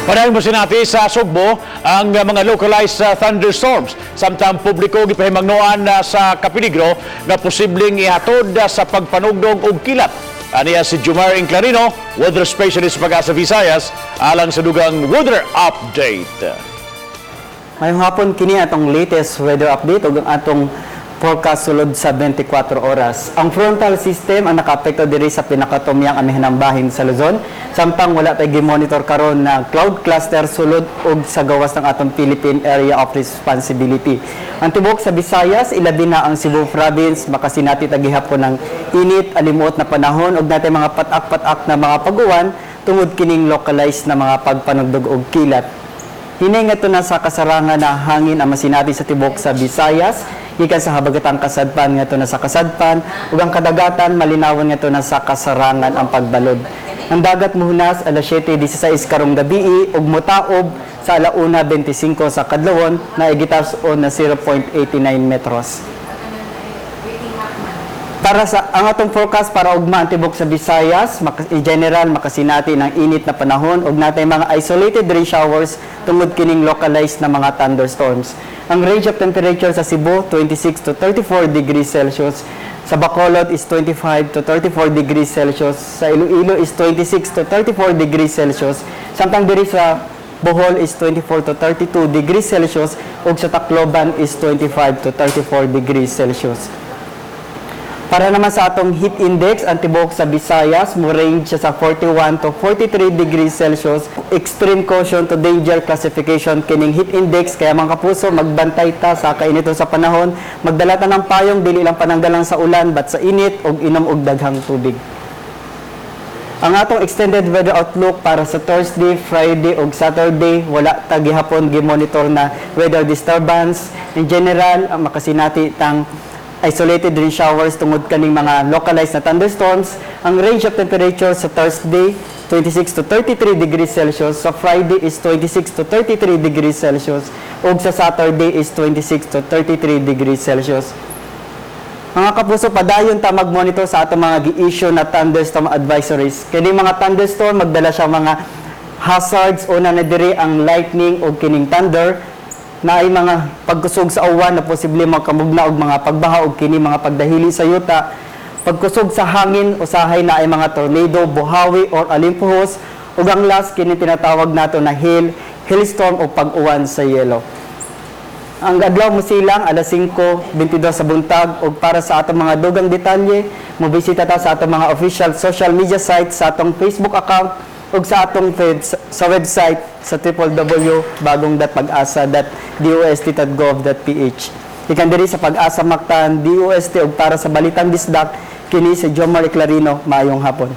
Panayon mo sinati sa Sugbo ang mga localized thunderstorms. Samtang publiko gipahimangnuan sa kapiligro na posibleng ihatod sa pagpanugdog og kilat. Aniya si Jumar Inclarino, weather specialist sa Pag-asa Visayas, alang sa dugang weather update. Ngayong hapon kini atong latest weather update ug ang atong forecast sulod sa 24 oras. Ang frontal system ang nakaapekto diri sa pinakatumyang amihanang bahin sa Luzon, samtang wala tay gi-monitor karon na cloud cluster sulod ug sa gawas ng atong Philippine Area of Responsibility. Ang tibok sa Visayas, ilabi na ang Cebu Province, makasinati tagihapon ng init, alimuot na panahon ug natay mga patak-patak na mga paguwan tungod kining localized na mga pagpanugdog og kilat. Hinay nga na sa kasarangan na hangin ang masinati sa tibok sa Visayas, gikan sa habagatang kasadpan nga na sa kasadpan, ug ang kadagatan malinawon nga na sa kasarangan ang pagbalod. Ang dagat muhunas alas 7:16 karong gabi ug mutaob sa alauna 25 sa kadlawon na igitas-on na 0.89 metros. Para sa ang atong forecast para ugma ang tibok sa Visayas, in general makasinati ng init na panahon ug natay mga isolated rain showers tungod kining localized na mga thunderstorms. Ang range of temperature sa Cebu 26 to 34 degrees Celsius, sa Bacolod is 25 to 34 degrees Celsius, sa Iloilo is 26 to 34 degrees Celsius, samtang diri sa Bohol is 24 to 32 degrees Celsius ug sa Tacloban is 25 to 34 degrees Celsius. Para naman sa atong heat index, ang tibok sa Visayas, mo range siya sa 41 to 43 degrees Celsius. Extreme caution to danger classification kining heat index. Kaya mga kapuso, magbantay ta sa kainito sa panahon. Magdala ta ng payong, dili lang pananggalang sa ulan, bat sa init, og inom og daghang tubig. Ang atong extended weather outlook para sa Thursday, Friday ug Saturday, wala ta gihapon gi-monitor na weather disturbance. In general, ang makasinati tang isolated rain showers tungod kaning mga localized na thunderstorms. Ang range of temperature sa Thursday 26 to 33 degrees Celsius, sa Friday is 26 to 33 degrees Celsius ug sa Saturday is 26 to 33 degrees Celsius. Mga kapuso, padayon ta mag-monitor sa atong mga gi-issue na thunderstorm advisories. Kini mga thunderstorm magdala siya mga hazards. Una na diri ang lightning ug kining thunder, na ay mga pagkusog sa awan na posible makamugna og mga pagbaha og kini mga pagdahili sa yuta, pagkusog sa hangin usahay na ay mga tornado, buhawi or alimpuhos, ug ang last kini tinatawag nato na hailstorm o pag-uwan sa yelo. Ang adlaw mo silang alas 5:22 sa buntag, ug para sa atong mga dugang detalye, mobisita ta sa atong mga official social media sites, sa atong Facebook account ug sa atong sa website sa www.pagasa.dost.gov.ph. Ikan diri sa Pag-asa Mactan, DOST ug para sa Balitang Disdak, kini si Jomar Inclarino. Maayong hapon.